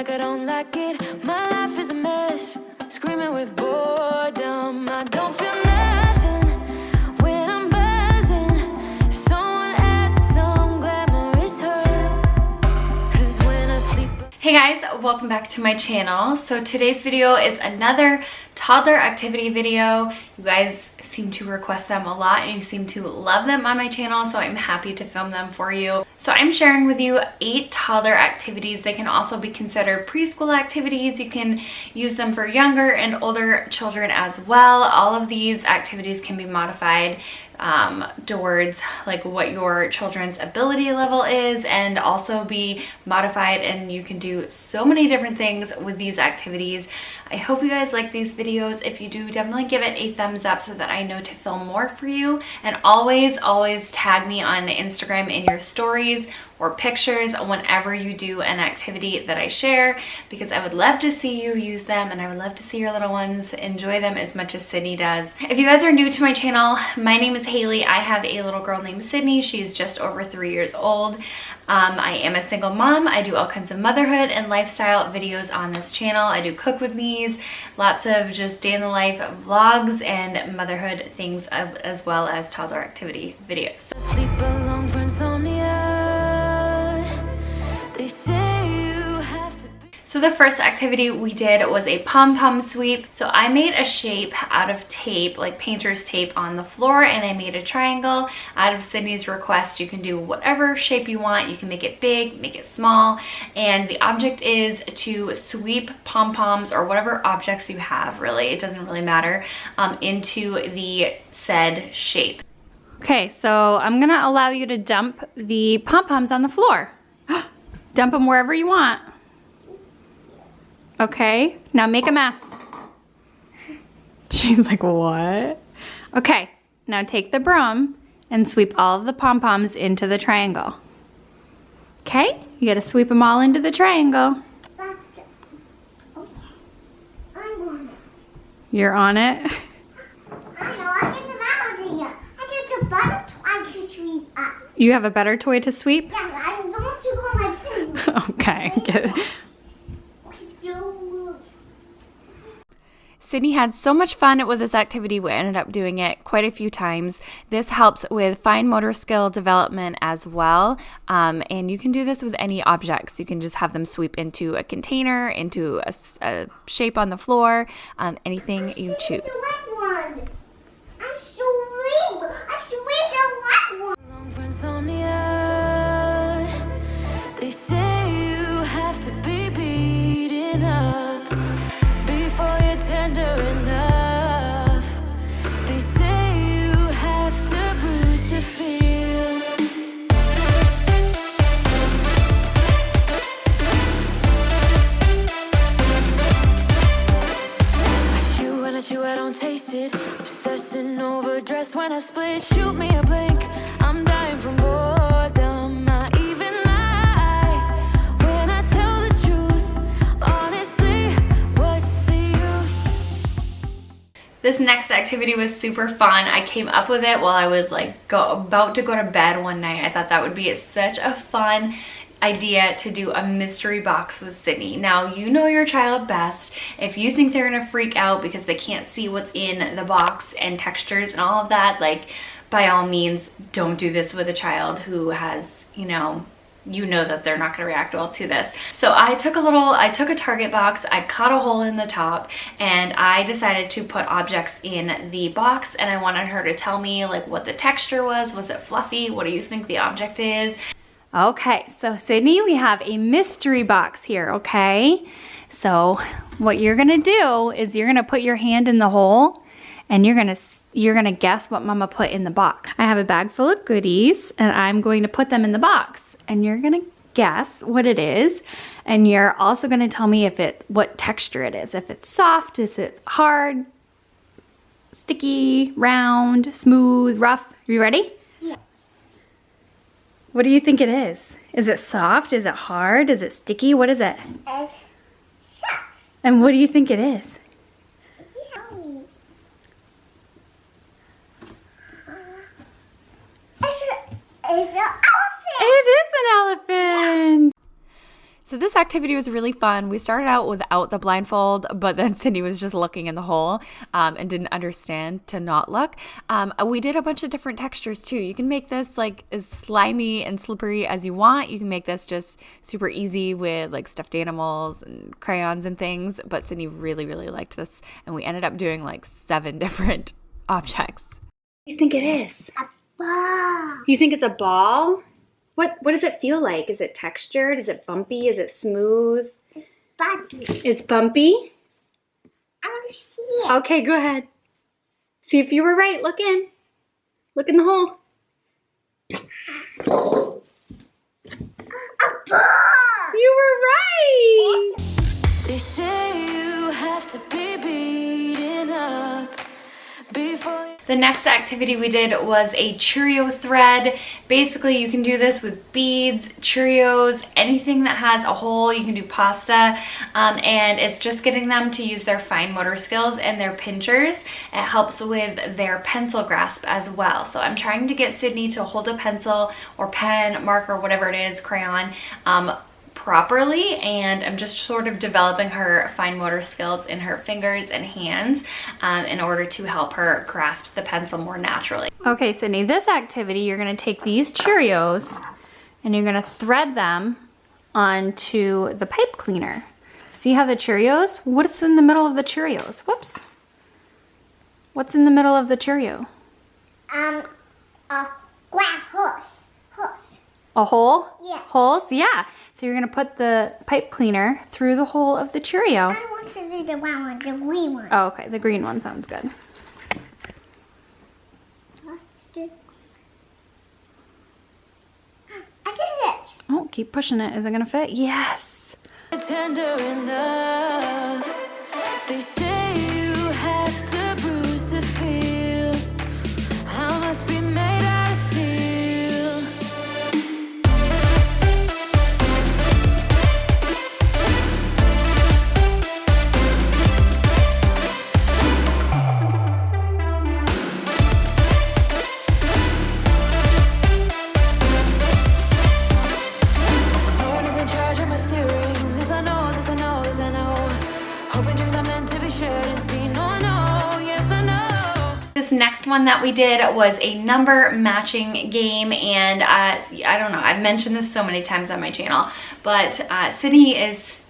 like I don't like it. My life is a mess, screaming with boredom. I don't feel nothing when I'm buzzing. Someone adds some glamorous her, 'cause when I sleep. Hey guys, welcome back to my channel. So today's video is another toddler activity video. You guys seem to request them a lot and you seem to love them on my channel, so I'm happy to film them for you. So I'm sharing with you 8 toddler activities. They can also be considered preschool activities. You can use them for younger and older children as well. All of these activities can be modified towards like what your children's ability level is, and also be modified, and you can do so many different things with these activities. I hope you guys like these videos. If you do, definitely give it a thumbs up so that I know to film more for you. And always tag me on Instagram in your stories or pictures whenever you do an activity that I share, because I would love to see you use them and I would love to see your little ones enjoy them as much as Sydney does. If you guys are new to my channel, my name is Hayley. I have a little girl named Sydney. She's just over 3 years old. I am a single mom. I do all kinds of motherhood and lifestyle videos on this channel. I do cook with me's, lots of just day in the life vlogs and motherhood things, as well as toddler activity videos. Sleep alone for insomnia. They say you have to be. So the first activity we did was a pom-pom sweep. So I made a shape out of tape, like painter's tape, on the floor, and I made a triangle out of Sydney's request. You can do whatever shape you want. You can make it big, make it small, and the object is to sweep pom-poms or whatever objects you have, really, it doesn't really matter, into the said shape. Okay, so I'm gonna allow you to dump the pom-poms on the floor. Dump them wherever you want. Okay, now make a mess. She's like, what? Okay, now take the broom and sweep all of the pom-poms into the triangle. Okay, you gotta sweep them all into the triangle. I'm on it. You're on it? I know, I get the melody. I get the butter twice to sweep up. You have a better toy to sweep? Yes, I'm going to go my food. Okay, good. Sydney had so much fun with this activity, we ended up doing it quite a few times. This helps with fine motor skill development as well, and you can do this with any objects. You can just have them sweep into a container, into a shape on the floor, anything you choose. I'm sweeping the white one. Alone for insomnia. They say you have to be beaten up before you're tender enough. They say you have to bruise to feel. I chew, I don't taste it. Obsessing over dress when I split. Shoot me a blink. I'm dying from boredom. I even lie when I tell the truth. Honestly, what's the use? This next activity was super fun. I came up with it while I was like about to go to bed one night. I thought that would be such a fun idea to do a mystery box with Sydney. Now, you know your child best. If you think they're gonna freak out because they can't see what's in the box and textures and all of that, like, by all means, don't do this with a child who has, you know that they're not gonna react well to this. So I took a Target box, I cut a hole in the top, and I decided to put objects in the box, and I wanted her to tell me like what the texture was. Was it fluffy? What do you think the object is? Okay, so Sydney, we have a mystery box here, okay? So what you're gonna do is you're gonna put your hand in the hole and you're gonna guess what Mama put in the box. I have a bag full of goodies and I'm going to put them in the box and you're gonna guess what it is, and you're also gonna tell me what texture it is. If it's soft, is it hard, sticky, round, smooth, rough? Are you ready? Yeah. What do you think it is? Is it soft? Is it hard? Is it sticky? What is it? It's soft. And what do you think it is? It's an elephant. It is an elephant. So this activity was really fun. We started out without the blindfold, but then Cindy was just looking in the hole and didn't understand to not look. We did a bunch of different textures too. You can make this like as slimy and slippery as you want. You can make this just super easy with like stuffed animals and crayons and things, but Cindy really, really liked this, and we ended up doing like 7 different objects. What do you think it is? A ball. You think it's a ball? What does it feel like? Is it textured? Is it bumpy? Is it smooth? It's bumpy. It's bumpy? I want to see it. Okay, go ahead. See if you were right. Look in. Look in the hole. A ball. You were right! They say you have to be beaten up before. The next activity we did was a Cheerio thread. Basically, you can do this with beads, Cheerios, anything that has a hole. You can do pasta, and it's just getting them to use their fine motor skills and their pinchers. It helps with their pencil grasp as well. So I'm trying to get Sydney to hold a pencil or pen, marker, whatever it is, crayon, properly, and I'm just sort of developing her fine motor skills in her fingers and hands in order to help her grasp the pencil more naturally. Okay, Sydney, this activity, you're gonna take these Cheerios and you're gonna thread them onto the pipe cleaner. See how the Cheerios, what's in the middle of the Cheerios? Whoops. What's in the middle of the Cheerio? A glass horse. Horse. A hole? Yes. Holes? Yeah. So you're gonna put the pipe cleaner through the hole of the Cheerio. I want to do the one with the green one. Oh, okay. The green one sounds good. Let's do. I did it. Oh, keep pushing it. Is it gonna fit? Yes. Tender enough. They say you have to bruise to feel. I must be made out of steel. No one is in charge of my steering. This I know, this I know, this I know. Hoping dreams are meant to be shared and seen. No, I know, yes I know. This next one that we did was a number matching game, and I don't know, I've mentioned this so many times on my channel, but Sydney is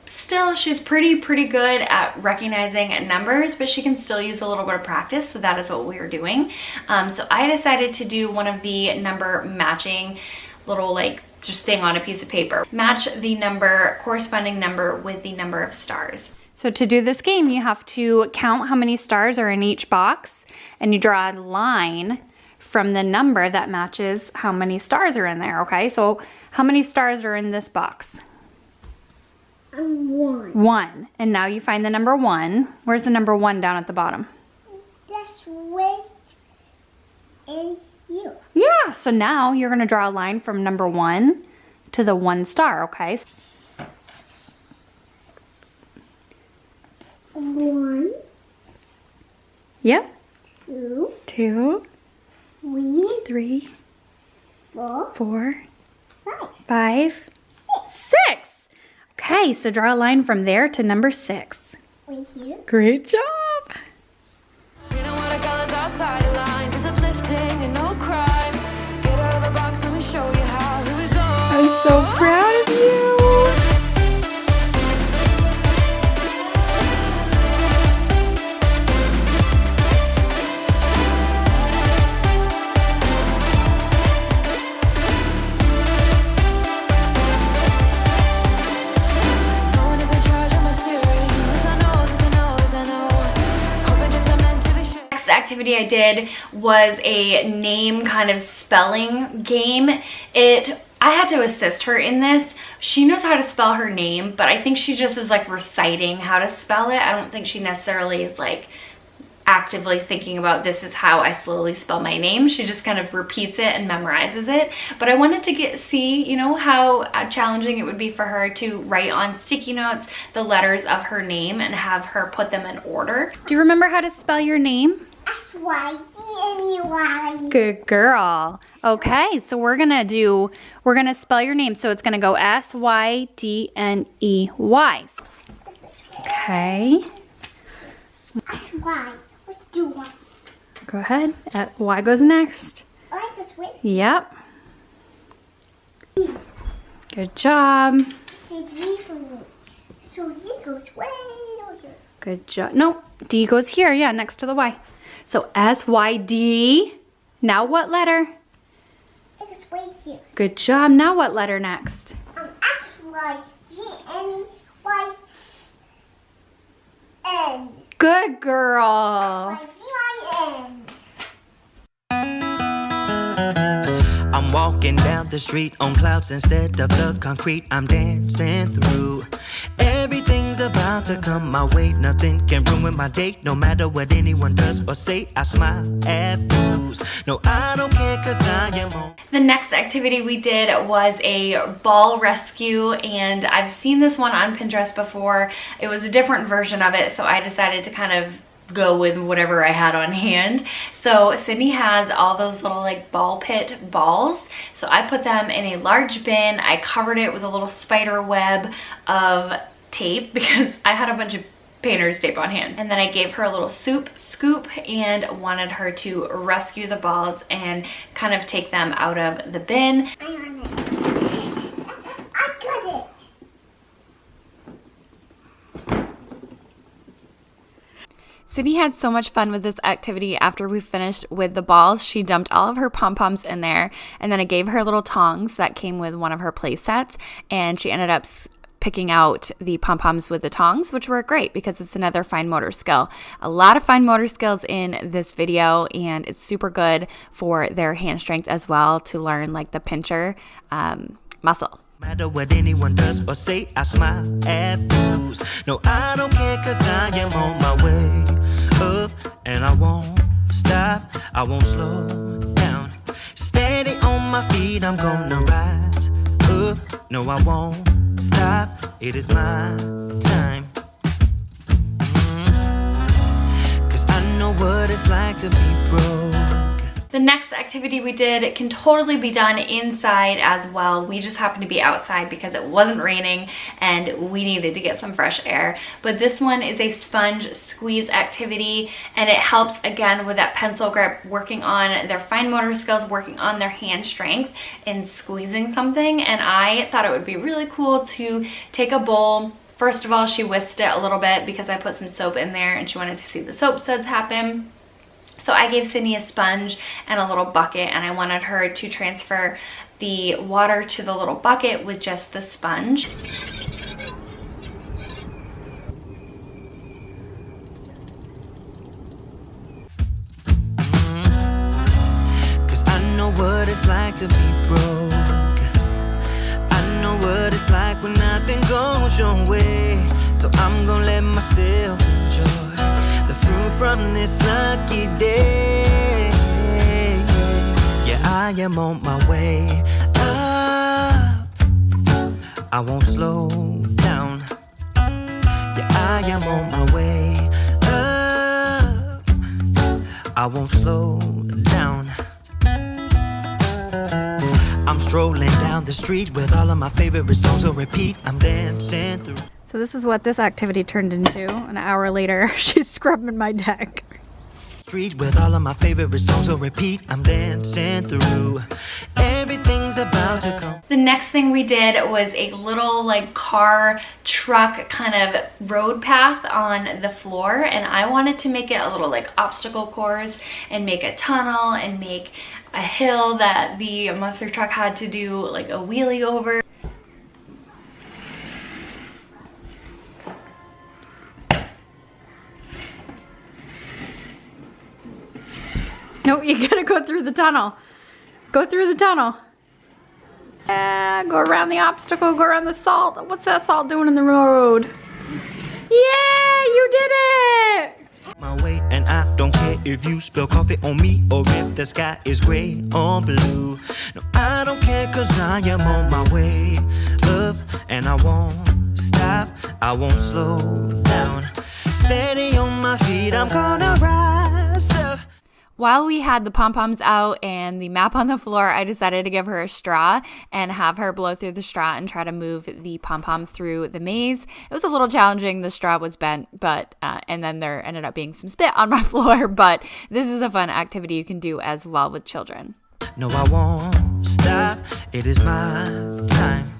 still, she's pretty good at recognizing numbers, but she can still use a little bit of practice, so that is what we're doing. So I decided to do one of the number matching little like just thing on a piece of paper. Match the number, corresponding number with the number of stars. So to do this game, you have to count how many stars are in each box, and you draw a line from the number that matches how many stars are in there, okay? So how many stars are in this box? 1. 1. And now you find the number 1. Where's the number 1 down at the bottom? That's where is you. Yeah, so now you're gonna draw a line from number 1 to the 1 star, okay? 1, Yep. 2, 2, 3, 3, 4, 4, 5. 5, 6. Okay, so draw a line from there to number 6. We here. Great job. You know what I call us outside the lines. It's uplifting and no crime. Get out of the box, let me show you how. Here we go. I'm so proud of you. No one is in charge of my steering. This I know, this I know, this I know. Hoping dreams are meant to be shared. Next activity I did was a name kind of spelling game. I had to assist her in this. She knows how to spell her name, but I think she just is like reciting how to spell it. I don't think she necessarily is like actively thinking about this is how I slowly spell my name. She just kind of repeats it and memorizes it. But I wanted to see, you know, how challenging it would be for her to write on sticky notes the letters of her name and have her put them in order. Do you remember how to spell your name? S-Y-D-A. G-N-E-Y. Good girl. Okay, so we're gonna spell your name. So it's gonna go S-Y-D-N-E-Y. Okay. S-Y. Let's do one. Go ahead. Y goes next. I like this way. Yep. Good job. Say D for me. So D goes way over here. Good job. No, D goes here. Yeah, next to the Y. So S-Y-D. Now what letter? It goes way here. Good job. Now what letter next? S-Y-G-N-E-Y-N. Good girl. Y-G-I-N. I'm walking down the street on clouds instead of the concrete I'm dancing through. Everything's about to come my way. Nothing can ruin my day. No matter what anyone does or say, I smile at fools. No, I don't care cause I am home. The next activity we did was a ball rescue, and I've seen this one on Pinterest before. It was a different version of it, so I decided to kind of go with whatever I had on hand. So Sydney has all those little like ball pit balls. So I put them in a large bin. I covered it with a little spider web of tape because I had a bunch of painter's tape on hand. And then I gave her a little soup scoop and wanted her to rescue the balls and kind of take them out of the bin. I'm on it. I got it. Sydney had so much fun with this activity. After we finished with the balls, she dumped all of her pom-poms in there, and then I gave her little tongs that came with one of her play sets, and she ended up picking out the pom-poms with the tongs, which were great because it's another fine motor skill. A lot of fine motor skills in this video, and it's super good for their hand strength as well to learn like the pincher muscle. No matter what anyone does or say, I smile at fools. No, I don't care cause I am on my way up, and I won't stop, I won't slow down. Steady on my feet, I'm gonna rise up. No, I won't stop, it is my time. Cause I know what it's like to be broke. The next activity we did can totally be done inside as well. We just happened to be outside because it wasn't raining and we needed to get some fresh air. But this one is a sponge squeeze activity, and it helps again with that pencil grip, working on their fine motor skills, working on their hand strength in squeezing something. And I thought it would be really cool to take a bowl. First of all, she whisked it a little bit because I put some soap in there and she wanted to see the soap suds happen. So I gave Sydney a sponge and a little bucket, and I wanted her to transfer the water to the little bucket with just the sponge. Cause I know what it's like to be broke. I know what it's like when nothing goes your way. So I'm gonna let myself enjoy the fruit from this lucky day. Yeah, I am on my way up, I won't slow down. Yeah, I am on my way up, I won't slow down. I'm strolling down the street with all of my favorite songs on repeat. I'm dancing through. So this is what this activity turned into. An hour later, she's scrubbing my deck. Street with all of my favorite songs on repeat. I'm dancing through. Everything's about to come. The next thing we did was a little like car truck kind of road path on the floor, and I wanted to make it a little like obstacle course and make a tunnel and make a hill that the monster truck had to do like a wheelie over. No, you gotta go through the tunnel. Go through the tunnel. Yeah, go around the obstacle, go around the salt. What's that salt doing in the road? Yeah, you did it! My way, and I don't care if you spill coffee on me or if the sky is gray or blue. No, I don't care cause I am on my way up, and I won't stop, I won't slow down. Steady on my feet, I'm gonna rise up. While we had the pom-poms out and the map on the floor, I decided to give her a straw and have her blow through the straw and try to move the pom-pom through the maze. It was a little challenging. The straw was bent, but and then there ended up being some spit on my floor, but this is a fun activity you can do as well with children. No, I won't stop. It is my time.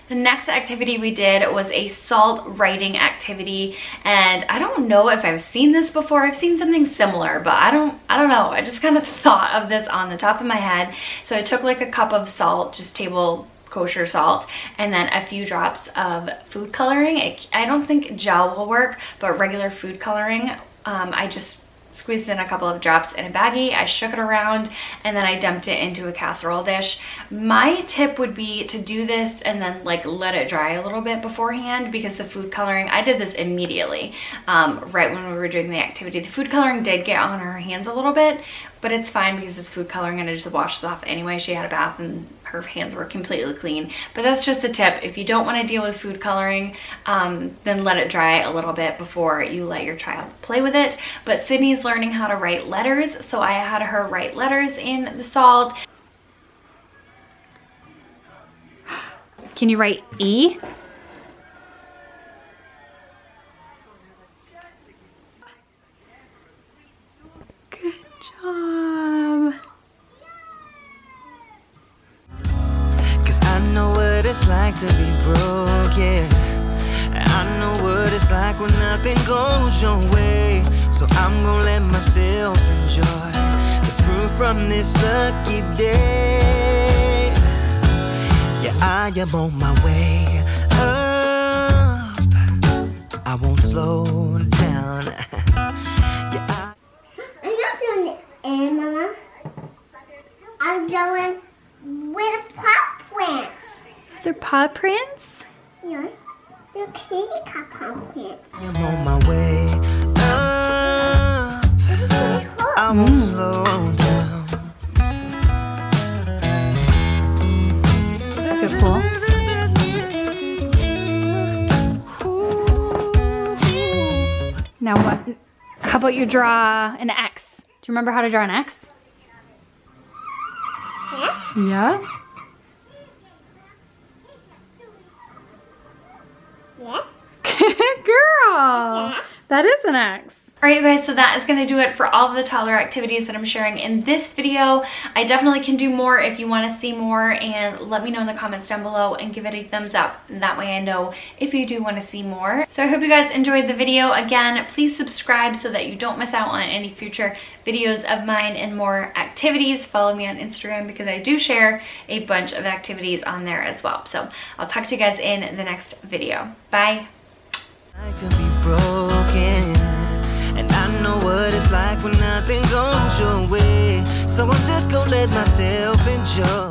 The next activity we did was a salt writing activity, and I don't know if I've seen this before. I've seen something similar, but I don't know. I just kind of thought of this on the top of my head. So I took like a cup of salt, just table kosher salt, and then a few drops of food coloring. I don't think gel will work, but regular food coloring. I just squeezed in a couple of drops in a baggie. I shook it around and then I dumped it into a casserole dish. My tip would be to do this and then like let it dry a little bit beforehand, because the food coloring, I did this immediately right when we were doing the activity. The food coloring did get on her hands a little bit, but it's fine because it's food coloring and it just washes off anyway. She had a bath and her hands were completely clean. But that's just a tip. If you don't want to deal with food coloring, then let it dry a little bit before you let your child play with it. But Sydney's learning how to write letters, so I had her write letters in the salt. Can you write E? Good job. I know what it's like to be broke, yeah. I know what it's like when nothing goes your way. So I'm gonna let myself enjoy the fruit from this lucky day. Yeah, I am on my way up. I won't slow down. Yeah, I'm not doing the air, Mama. I'm going with pot plants. Those are paw prints? Yes, they're candy cup pot plants. I am on my way up. This is really cool. I won't slow down. Good pull. Now what? How about you draw an X? Do you remember how to draw an X? Yes? Yeah. Yes? Girl, Yes. that is an X. All right, you guys, so that is going to do it for all of the toddler activities that I'm sharing in this video. I definitely can do more if you want to see more, and let me know in the comments down below and give it a thumbs up. And that way I know if you do want to see more. So I hope you guys enjoyed the video. Again, please subscribe so that you don't miss out on any future videos of mine and more activities. Follow me on Instagram because I do share a bunch of activities on there as well. So I'll talk to you guys in the next video. Bye. Like to be broken, and I know what it's like when nothing goes your way. So I'm just gonna let myself enjoy